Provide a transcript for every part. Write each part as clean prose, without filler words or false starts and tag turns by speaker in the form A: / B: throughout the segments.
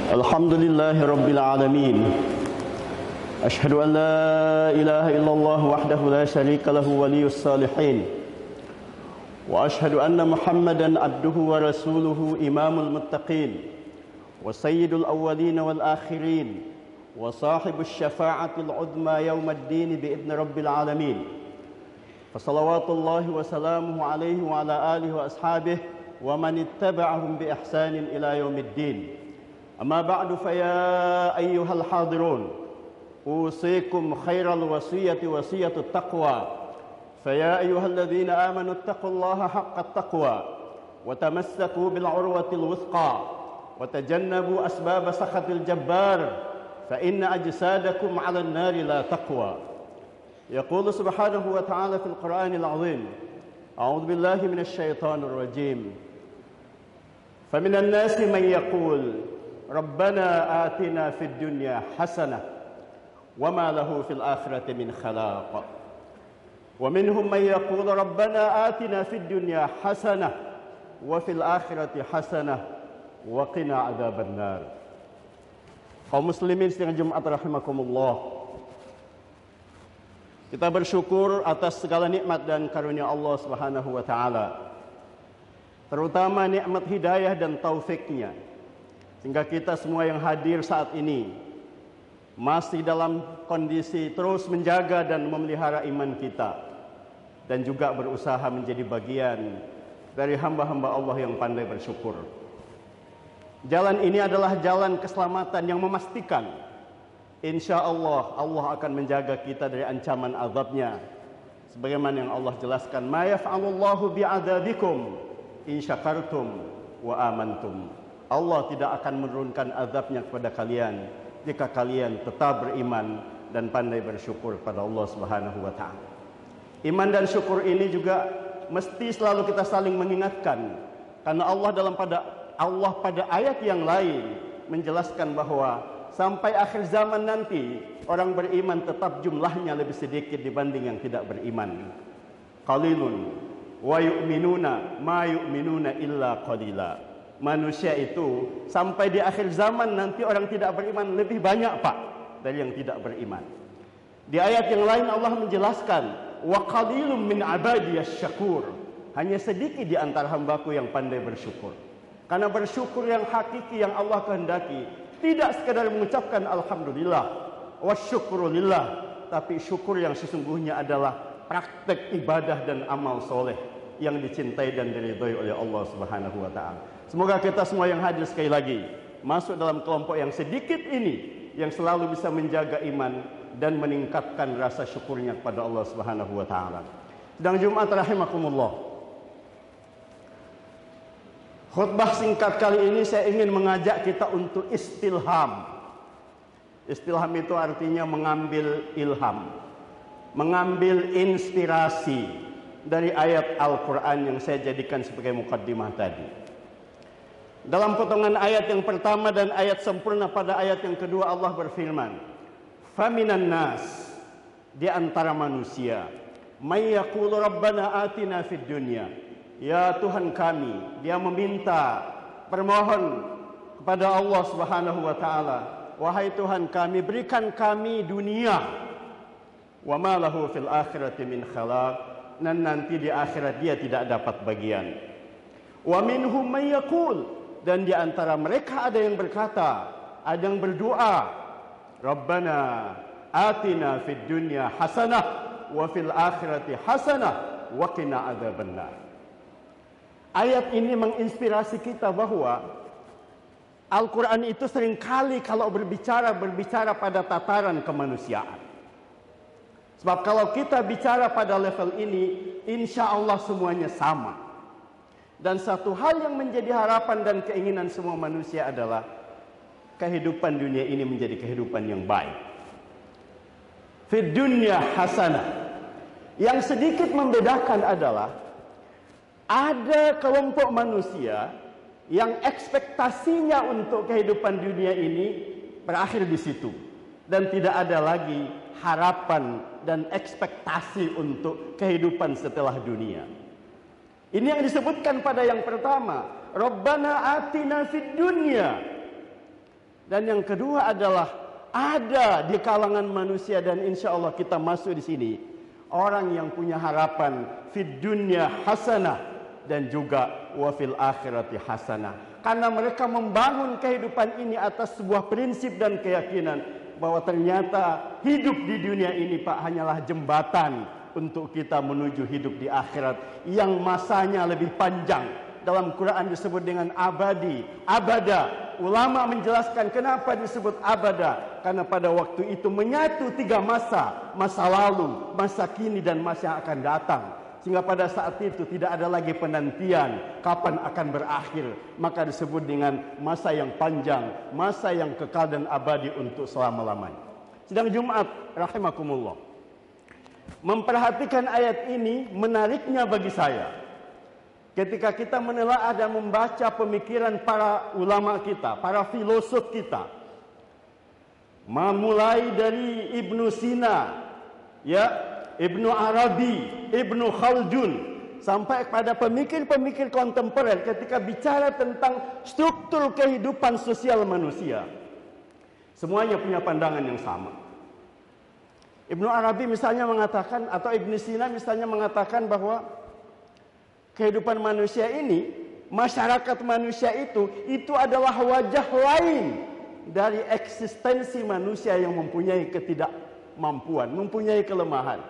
A: الحمد لله رب العالمين. أشهد أن لا إله إلا الله وحده لا شريك له ولي الصالحين، وأشهد أن محمدا عبده ورسوله إمام المتقين وسيد الأولين والآخرين وصاحب الشفاعة العظمى يوم الدين بإذن رب العالمين. فصلوات الله وسلامه عليه وعلى آله وأصحابه ومن اتبعهم بإحسان إلى يوم الدين. أما بعد فيا أيها الحاضرون، أوصيكم خير الوصية وصية التقوى. فيا أيها الذين آمنوا اتقوا الله حق التقوى وتمسكوا بالعروة الوثقى وتجنبوا أسباب سخط الجبار، فإن أجسادكم على النار لا تقوى. يقول سبحانه وتعالى في القرآن العظيم: أعوذ بالله من الشيطان الرجيم. فمن الناس من يقول ربنا آتنا في الدنيا حسنة وما له في الآخرة من خلاق، ومنهم من يقول ربنا آتنا في الدنيا حسنة وفي الآخرة حسنة وقنا عذاب النار. Kaum muslimin sidang Jumat rahimakumullah, kita bersyukur atas segala nikmat dan karunia Allah Subhanahu wa taala, terutama nikmat hidayah dan taufiknya, sehingga kita semua yang hadir saat ini masih dalam kondisi terus menjaga dan memelihara iman kita, dan juga berusaha menjadi bagian dari hamba-hamba Allah yang pandai bersyukur. Jalan ini adalah jalan keselamatan yang memastikan insya Allah Allah akan menjaga kita dari ancaman azabnya, sebagaimana yang Allah jelaskan, ma yaf'alullahu bi'adabikum in syakartum wa amantum. Allah tidak akan menurunkan azabnya kepada kalian jika kalian tetap beriman dan pandai bersyukur kepada Allah Subhanahu wa taala. Iman dan syukur ini juga mesti selalu kita saling mengingatkan, karena Allah pada ayat yang lain menjelaskan bahwa sampai akhir zaman nanti orang beriman tetap jumlahnya lebih sedikit dibanding yang tidak beriman. Qalilun wa yu'minuna ma yu'minuna illa qalila. Manusia itu sampai di akhir zaman nanti orang tidak beriman lebih banyak Pak dari yang tidak beriman. Di ayat yang lain Allah menjelaskan, wa qalilun min ibadiyasy syakur. Hanya sedikit di antara hambaku yang pandai bersyukur. Karena bersyukur yang hakiki yang Allah kehendaki tidak sekadar mengucapkan alhamdulillah wasyukurulillah, tapi syukur yang sesungguhnya adalah praktek ibadah dan amal soleh yang dicintai dan diridhoi oleh Allah Subhanahu wa taala. Semoga kita semua yang hadir sekali lagi masuk dalam kelompok yang sedikit ini yang selalu bisa menjaga iman dan meningkatkan rasa syukurnya kepada Allah Subhanahu wa taala. Sedang Jumat rahimakumullah, khutbah singkat kali ini saya ingin mengajak kita untuk istilham. Istilham itu artinya mengambil ilham, mengambil inspirasi dari ayat Al-Quran yang saya jadikan sebagai mukaddimah tadi. Dalam potongan ayat yang pertama dan ayat sempurna pada ayat yang kedua, Allah berfirman, "Faminan nas", di antara manusia, "may yaqulu rabbana atina fid dunya", ya Tuhan kami, dia meminta, bermohon kepada Allah Subhanahu wa taala, wahai Tuhan kami, berikan kami dunia, wa ma lahu fil akhirati min khalaq, dan nanti di akhirat dia tidak dapat bagian. Wa minhum may yaqul, dan di antara mereka ada yang berkata, ada yang berdoa, Rabbana atina fid dunya hasanah wa fil akhirati hasanah wa qina adzabannar. Ayat ini menginspirasi kita bahwa Al-Quran itu seringkali kalau berbicara pada tataran kemanusiaan. Sebab kalau kita bicara pada level ini, insya Allah semuanya sama. Dan satu hal yang menjadi harapan dan keinginan semua manusia adalah kehidupan dunia ini menjadi kehidupan yang baik. Fid dunya hasanah. Yang sedikit membedakan adalah ada kelompok manusia yang ekspektasinya untuk kehidupan dunia ini berakhir di situ, dan tidak ada lagi harapan dan ekspektasi untuk kehidupan setelah dunia. Ini yang disebutkan pada yang pertama, Rabbana atina fid dunya. Dan yang kedua adalah ada di kalangan manusia, dan insya Allah kita masuk di sini, orang yang punya harapan fid dunya hasanah dan juga wa fil akhirati hasanah. Karena mereka membangun kehidupan ini atas sebuah prinsip dan keyakinan bahwa ternyata hidup di dunia ini Pak hanyalah jembatan untuk kita menuju hidup di akhirat yang masanya lebih panjang. Dalam Quran disebut dengan abadi, abada. Ulama menjelaskan kenapa disebut abada. Karena pada waktu itu menyatu 3 masa. Masa lalu, masa kini, dan masa yang akan datang. Sehingga pada saat itu tidak ada lagi penantian kapan akan berakhir. Maka disebut dengan masa yang panjang, masa yang kekal dan abadi untuk selama-lamanya. Sidang Jumat rahimakumullah, memperhatikan ayat ini menariknya bagi saya ketika kita menelaah dan membaca pemikiran para ulama kita, para filosof kita, memulai dari Ibnu Sina, Ibnu Arabi, Ibnu Khaldun, sampai pada pemikir-pemikir kontemporer ketika bicara tentang struktur kehidupan sosial manusia. Semuanya punya pandangan yang sama. Ibnu Arabi misalnya mengatakan, atau Ibnu Sina misalnya mengatakan bahwa kehidupan manusia ini, masyarakat manusia itu adalah wajah lain dari eksistensi manusia yang mempunyai ketidakmampuan, mempunyai kelemahan.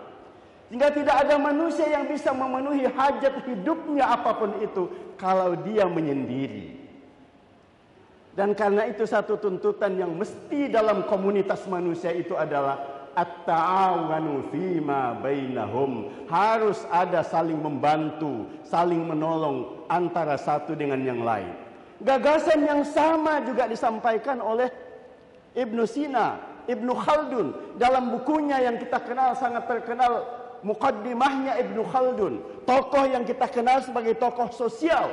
A: Sehingga tidak ada manusia yang bisa memenuhi hajat hidupnya apapun itu kalau dia menyendiri. Dan karena itu satu tuntutan yang mesti dalam komunitas manusia itu adalah at-ta'awanu fima bainahum. Harus ada saling membantu, saling menolong antara satu dengan yang lain. Gagasan yang sama juga disampaikan oleh Ibnu Sina, Ibnu Khaldun dalam bukunya yang kita kenal, sangat terkenal, Muqaddimahnya Ibnu Khaldun, tokoh yang kita kenal sebagai tokoh sosial.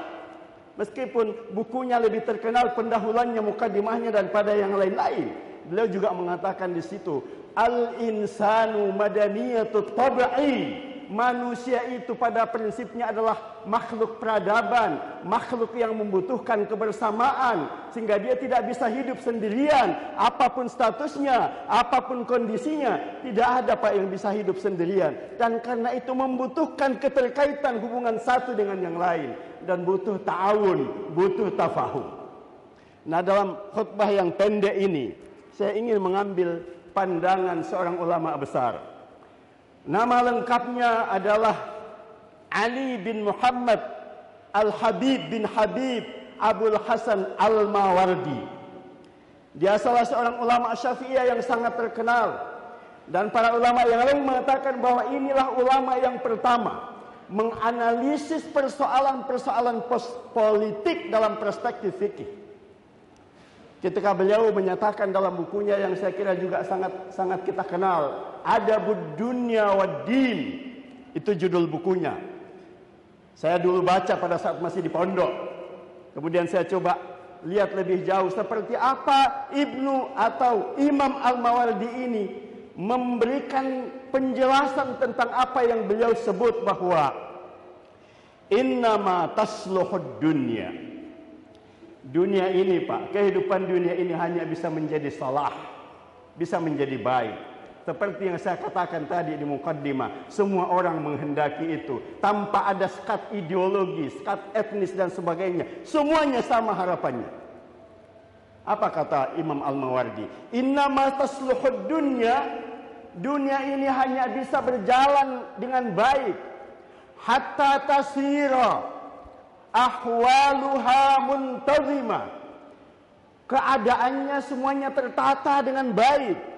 A: Meskipun bukunya lebih terkenal pendahuluannya, Muqaddimahnya, daripada yang lain-lain. Beliau juga mengatakan di situ, al-insanu madaniyatut tab'i. Manusia itu pada prinsipnya adalah makhluk peradaban, makhluk yang membutuhkan kebersamaan, sehingga dia tidak bisa hidup sendirian. Apapun statusnya, apapun kondisinya, tidak ada Pak yang bisa hidup sendirian. Dan karena itu membutuhkan keterkaitan hubungan satu dengan yang lain, dan butuh ta'awun, butuh tafahum. Nah, dalam khutbah yang pendek ini saya ingin mengambil pandangan seorang ulama besar. Nama lengkapnya adalah Ali bin Muhammad Al-Habib bin Habib Abul Hasan Al-Mawardi. Dia salah seorang ulama Syafi'iyah yang sangat terkenal. Dan para ulama yang lain mengatakan bahwa inilah ulama yang pertama menganalisis persoalan-persoalan politik dalam perspektif fikih. Ketika beliau menyatakan dalam bukunya yang saya kira juga sangat kita kenal, Adabud Dunya wad Din, itu judul bukunya. Saya dulu baca pada saat masih di pondok. Kemudian saya coba lihat lebih jauh seperti apa Ibnu atau Imam Al-Mawardi ini memberikan penjelasan tentang apa yang beliau sebut bahwa innama tasluhud dunya. Dunia ini Pak, kehidupan dunia ini hanya bisa menjadi salah, bisa menjadi baik. Seperti yang saya katakan tadi di mukaddimah, semua orang menghendaki itu tanpa ada sekat ideologi, sekat etnis dan sebagainya. Semuanya sama harapannya. Apa kata Imam Al-Mawardi? Innama tasluhud dunya. Dunia ini hanya bisa berjalan dengan baik hatta tasira ahwaluha muntazimah. Keadaannya semuanya tertata dengan baik.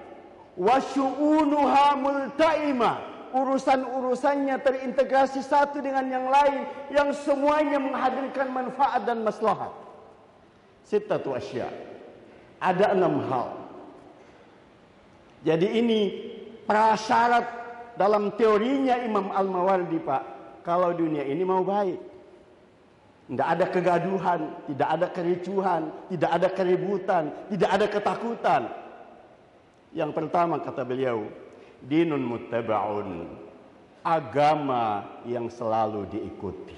A: Wa syu'unuha multaimah. Urusan-urusannya terintegrasi satu dengan yang lain, yang semuanya menghadirkan manfaat dan maslahat. Sittatu asya. Ada 6 hal. Jadi ini prasyarat dalam teorinya Imam Al-Mawardi Pak, kalau dunia ini mau baik. Tidak ada kegaduhan, tidak ada kericuhan, tidak ada keributan, tidak ada ketakutan. Yang pertama kata beliau, dinun muttaba'un, agama yang selalu diikuti.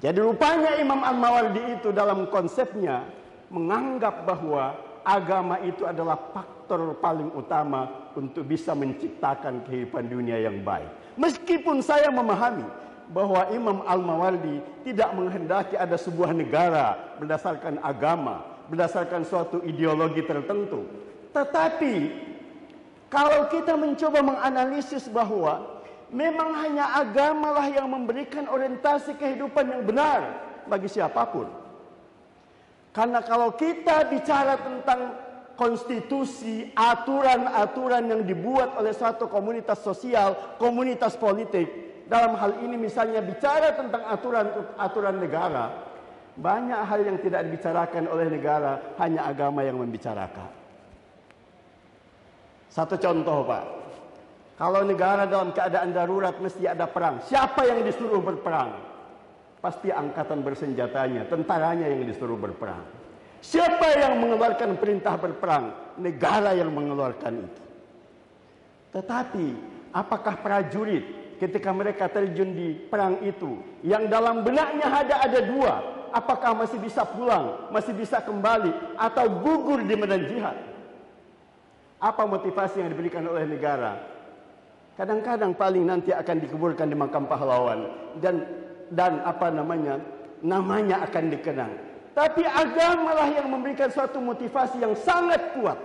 A: Jadi rupanya Imam Al-Mawardi itu dalam konsepnya menganggap bahwa agama itu adalah faktor paling utama untuk bisa menciptakan kehidupan dunia yang baik. Meskipun saya memahami bahwa Imam Al-Mawardi tidak menghendaki ada sebuah negara berdasarkan agama, berdasarkan suatu ideologi tertentu. Tetapi kalau kita mencoba menganalisis bahwa memang hanya agamalah yang memberikan orientasi kehidupan yang benar bagi siapapun. Karena kalau kita bicara tentang konstitusi, aturan-aturan yang dibuat oleh suatu komunitas sosial, komunitas politik, dalam hal ini misalnya bicara tentang aturan negara, banyak hal yang tidak dibicarakan oleh negara, hanya agama yang membicarakan. Satu contoh, Pak. Kalau negara dalam keadaan darurat mesti ada perang. Siapa yang disuruh berperang? Pasti angkatan bersenjatanya, tentaranya yang disuruh berperang. Siapa yang mengeluarkan perintah berperang? Negara yang mengeluarkan itu. Tetapi, apakah prajurit ketika mereka terjun di perang itu, yang dalam benaknya ada dua, apakah masih bisa pulang, masih bisa kembali, atau gugur di medan jihad? Apa motivasi yang diberikan oleh negara? Kadang-kadang paling nanti akan dikuburkan di makam pahlawan dan namanya akan dikenang. Tapi agamalah yang memberikan suatu motivasi yang sangat kuat.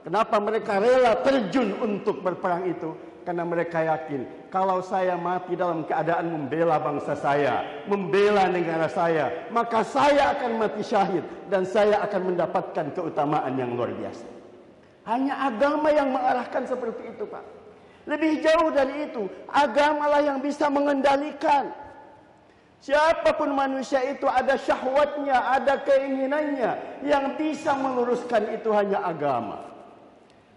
A: Kenapa mereka rela terjun untuk berperang itu? Karena mereka yakin, kalau saya mati dalam keadaan membela bangsa saya, membela negara saya, maka saya akan mati syahid dan saya akan mendapatkan keutamaan yang luar biasa. Hanya agama yang mengarahkan seperti itu, Pak. Lebih jauh dari itu, agamalah yang bisa mengendalikan. Siapapun manusia itu ada syahwatnya, ada keinginannya. Yang bisa meluruskan itu hanya agama.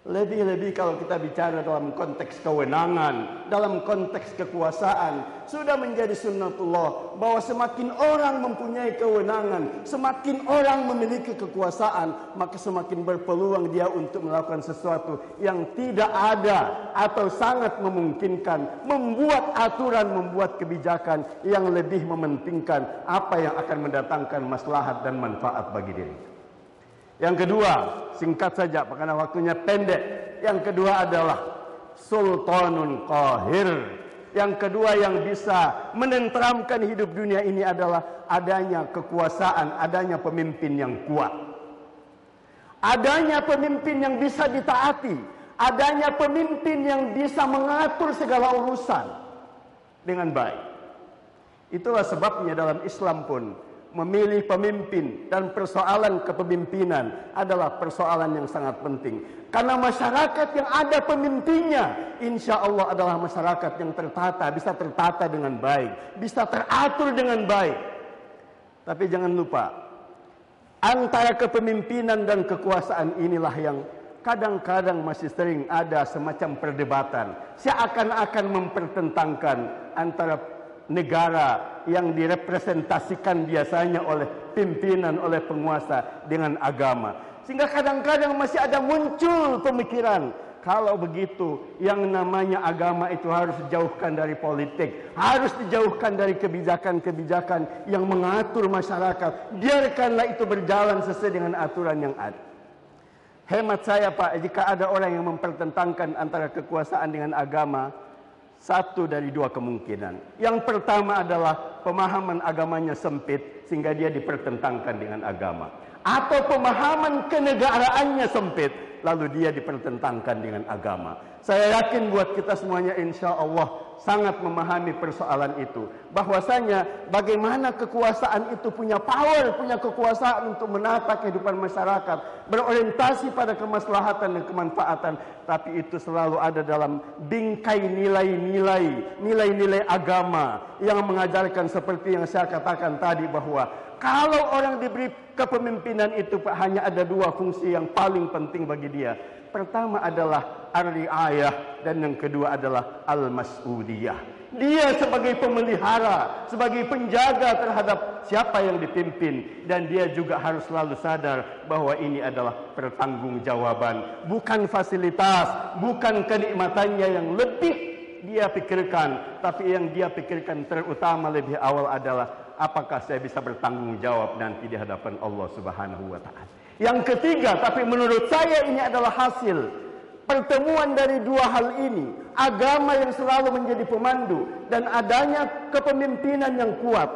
A: Lebih-lebih kalau kita bicara dalam konteks kewenangan, dalam konteks kekuasaan, sudah menjadi sunnatullah bahwa semakin orang mempunyai kewenangan, semakin orang memiliki kekuasaan, maka semakin berpeluang dia untuk melakukan sesuatu yang tidak ada atau sangat memungkinkan, membuat aturan, membuat kebijakan yang lebih mementingkan apa yang akan mendatangkan maslahat dan manfaat bagi diri. Yang kedua, singkat saja karena waktunya pendek. Yang kedua adalah sultanun qahir. Yang kedua yang bisa menenteramkan hidup dunia ini adalah adanya kekuasaan, adanya pemimpin yang kuat. Adanya pemimpin yang bisa ditaati, adanya pemimpin yang bisa mengatur segala urusan dengan baik. Itulah sebabnya dalam Islam pun memilih pemimpin dan persoalan kepemimpinan adalah persoalan yang sangat penting. Karena masyarakat yang ada pemimpinnya, insya Allah adalah masyarakat yang tertata, bisa tertata dengan baik, bisa teratur dengan baik. Tapi jangan lupa, antara kepemimpinan dan kekuasaan inilah yang kadang-kadang masih sering ada semacam perdebatan. Seakan-akan mempertentangkan antara negara yang direpresentasikan biasanya oleh pimpinan, oleh penguasa dengan agama. Sehingga kadang-kadang masih ada muncul pemikiran, kalau begitu yang namanya agama itu harus dijauhkan dari politik, harus dijauhkan dari kebijakan-kebijakan yang mengatur masyarakat. Biarkanlah itu berjalan sesuai dengan aturan yang ada. Hemat saya, Pak, jika ada orang yang mempertentangkan antara kekuasaan dengan agama, satu dari dua kemungkinan. Yang pertama adalah pemahaman agamanya sempit sehingga dia dipertentangkan dengan agama. Atau pemahaman kenegaraannya sempit lalu dia dipertentangkan dengan agama. Saya yakin buat kita semuanya insya Allah sangat memahami persoalan itu. Bahwasanya bagaimana kekuasaan itu punya power, punya kekuasaan untuk menata kehidupan masyarakat, berorientasi pada kemaslahatan dan kemanfaatan. Tapi itu selalu ada dalam bingkai nilai-nilai agama yang mengajarkan seperti yang saya katakan tadi, bahwa kalau orang diberi kepemimpinan itu hanya ada dua fungsi yang paling penting bagi dia. Pertama adalah ar-riayah dan yang kedua adalah al-mas'udiyah. Dia sebagai pemelihara, sebagai penjaga terhadap siapa yang dipimpin, dan dia juga harus selalu sadar bahwa ini adalah pertanggungjawaban, bukan fasilitas, bukan kenikmatannya yang lebih dia pikirkan, tapi yang dia pikirkan terutama lebih awal adalah apakah saya bisa bertanggung jawab nanti di hadapan Allah Subhanahu wa taala. Yang ketiga, tapi menurut saya ini adalah hasil pertemuan dari dua hal ini. Agama yang selalu menjadi pemandu dan adanya kepemimpinan yang kuat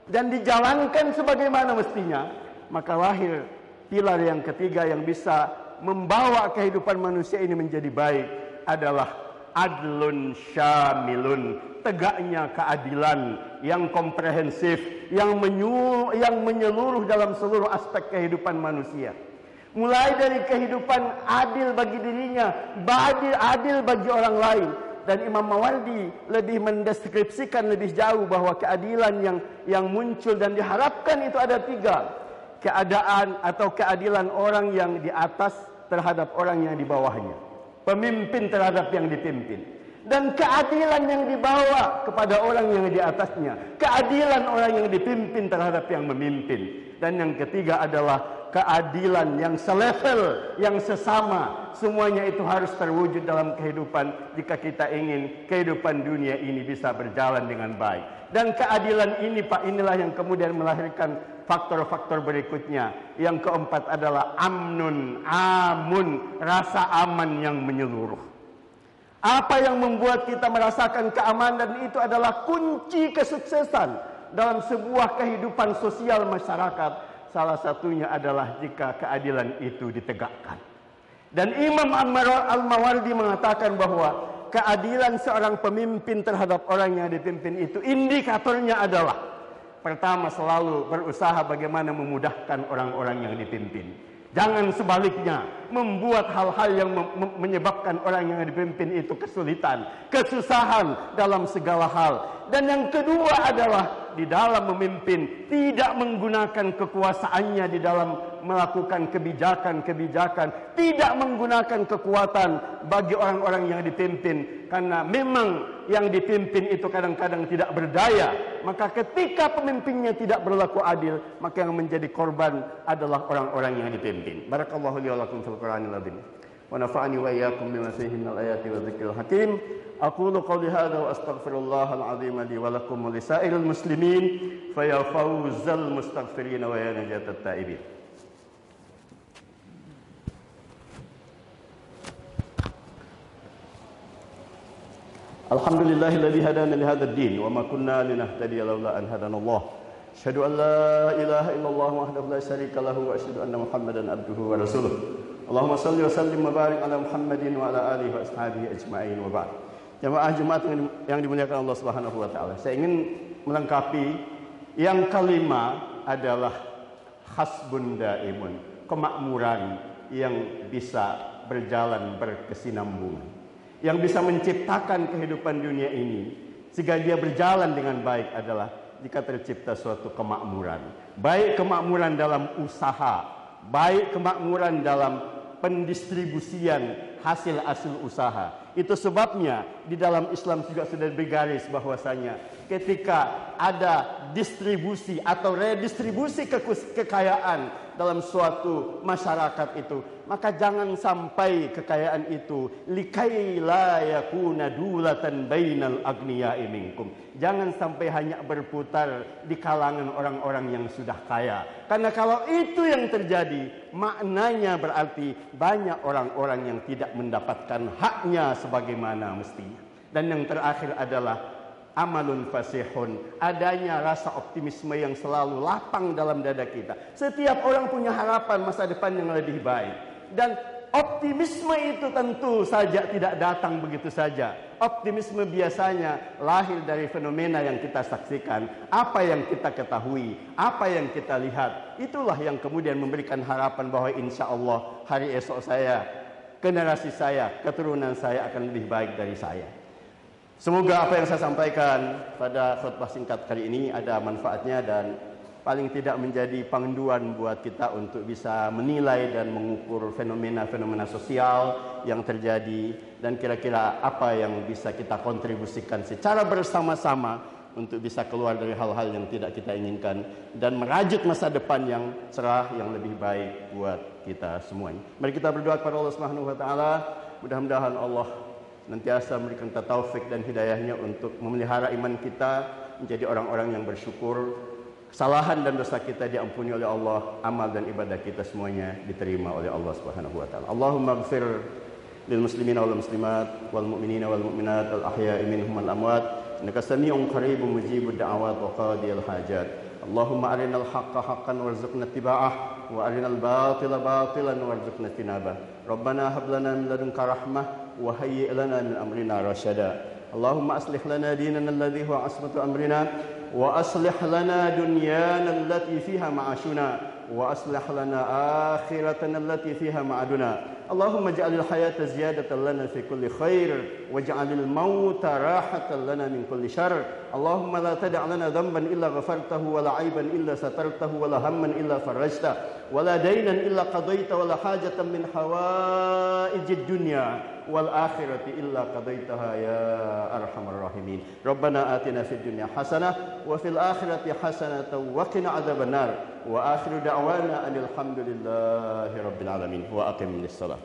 A: dan dijalankan sebagaimana mestinya, maka lahir pilar yang ketiga yang bisa membawa kehidupan manusia ini menjadi baik adalah adlun syamilun, tegaknya keadilan yang komprehensif, yang menyeluruh dalam seluruh aspek kehidupan manusia. Mulai dari kehidupan adil bagi dirinya, adil bagi orang lain. Dan Imam Mawardi lebih mendeskripsikan lebih jauh bahwa keadilan yang muncul dan diharapkan itu ada tiga. Keadaan atau keadilan orang yang di atas terhadap orang yang di bawahnya. Pemimpin terhadap yang dipimpin. Dan keadilan yang dibawa kepada orang yang di atasnya. Keadilan orang yang dipimpin terhadap yang memimpin. Dan yang ketiga adalah keadilan yang selevel, yang sesama. Semuanya itu harus terwujud dalam kehidupan jika kita ingin kehidupan dunia ini bisa berjalan dengan baik. Dan keadilan ini, Pak, inilah yang kemudian melahirkan faktor-faktor berikutnya. Yang keempat adalah amun, rasa aman yang menyeluruh. Apa yang membuat kita merasakan keamanan itu adalah kunci kesuksesan dalam sebuah kehidupan sosial masyarakat. Salah satunya adalah jika keadilan itu ditegakkan. Dan Imam Al-Mawardi mengatakan bahwa keadilan seorang pemimpin terhadap orang yang dipimpin itu indikatornya adalah pertama, selalu berusaha bagaimana memudahkan orang-orang yang dipimpin. Jangan sebaliknya membuat hal-hal yang menyebabkan orang yang dipimpin itu kesulitan, kesusahan dalam segala hal. Dan yang kedua adalah di dalam memimpin tidak menggunakan kekuasaannya di dalam melakukan kebijakan-kebijakan, tidak menggunakan kekuatan bagi orang-orang yang dipimpin, karena memang yang dipimpin itu kadang-kadang tidak berdaya. Maka ketika pemimpinnya tidak berlaku adil, maka yang menjadi korban adalah orang-orang yang dipimpin. Barakallahu li wa lakum fil Qur'anil azim. Wa nafa'ani wa iyyakum bima fihi minal ayati wa dzikril hakim. Aqulu qawli hadza wa astaghfirullahal azim li wa lakum wa lisairil muslimin fa ya fawzal mustaghfirin wa ya najatat taibin. Alhamdulillahilladzi hadana li hadzal din wa ma kunna linahtadiya laula an hadanallah. Asyhadu an la ilaha illallah wahdahu la syarika lahu wa asyhadu anna Muhammadan abduhu wa rasuluh. Allahumma shalli wa sallim wa barik ala Muhammadin wa ala alihi wa ashabihi ajma'in wa ba'd. Jamaah Jumat yang dimuliakan Allah Subhanahu wa taala. Saya ingin melengkapi yang kelima adalah hasbun daimun, kemakmuran yang bisa berjalan berkesinambungan, yang bisa menciptakan kehidupan dunia ini sehingga dia berjalan dengan baik adalah jika tercipta suatu kemakmuran. Baik kemakmuran dalam usaha, baik kemakmuran dalam pendistribusian hasil-hasil usaha. Itu sebabnya di dalam Islam juga sudah bergaris bahwasanya ketika ada distribusi atau redistribusi kekayaan dalam suatu masyarakat itu, maka jangan sampai kekayaan itu likai la yakuna dulatan bainal agniya'i minkum. Jangan sampai hanya berputar di kalangan orang-orang yang sudah kaya. Karena kalau itu yang terjadi, maknanya berarti banyak orang-orang yang tidak mendapatkan haknya sebagaimana mestinya. Dan yang terakhir adalah amalun fasihun, adanya rasa optimisme yang selalu lapang dalam dada kita. Setiap orang punya harapan masa depan yang lebih baik. Dan optimisme itu tentu saja tidak datang begitu saja. Optimisme biasanya lahir dari fenomena yang kita saksikan, apa yang kita ketahui, apa yang kita lihat. Itulah yang kemudian memberikan harapan bahwa insya Allah hari esok saya, generasi saya, keturunan saya akan lebih baik dari saya. Semoga apa yang saya sampaikan pada khutbah singkat kali ini ada manfaatnya dan paling tidak menjadi panduan buat kita untuk bisa menilai dan mengukur fenomena-fenomena sosial yang terjadi dan kira-kira apa yang bisa kita kontribusikan secara bersama-sama untuk bisa keluar dari hal-hal yang tidak kita inginkan dan merajut masa depan yang cerah, yang lebih baik buat kita semuanya. Mari kita berdoa kepada Allah Subhanahu wa taala, mudah-mudahan Allah nantiasa memberikan kita taufik dan hidayahnya untuk memelihara iman kita menjadi orang-orang yang bersyukur kesalahan dan dosa kita diampuni oleh Allah, amal dan ibadah kita semuanya diterima oleh Allah Subhanahu wa taala. Allahumma ighfir lil muslimina wal muslimat wal mu'minina wal mu'minat al ahya'i minhum wal amwat innaka samii'un qaribun mujibud da'awat wa qadiyal hajat. Allahumma arinal haqqa haqqan warzuqna ittiba'ah wa arinal batila batilan warzuqna ijtinabah. Rabbana hab lana min ladunka rahmah wa hayyi' lana min amrina rasyada. Allahumma aslih lana dinana alladhi huwa asmatu amrina wa aslih lana dunyana allati fiha ma'ashuna wa aslih lana akhiratana allati fiha ma'aduna. Allahumma ij'alil hayata ziyadatan lana fi kulli khair waj'alil mauta rahatan lana min kulli syarr. Allahumma la tada' lana dhanban illa ghafartahu wa la 'aiban illa satartahu wa la hamman illa farajta wa la daynan illa qadaita wa la hajatan min hawaijid dunya wal akhirati illa qadaitaha ya arhamar rahimin. Rabbana atina fid dunya hasanah wa fil akhirati hasanatan wa qina adzabannar. Wa akhiru da'wana anil hamdulillahi rabbil alamin. Wa aqimis salat.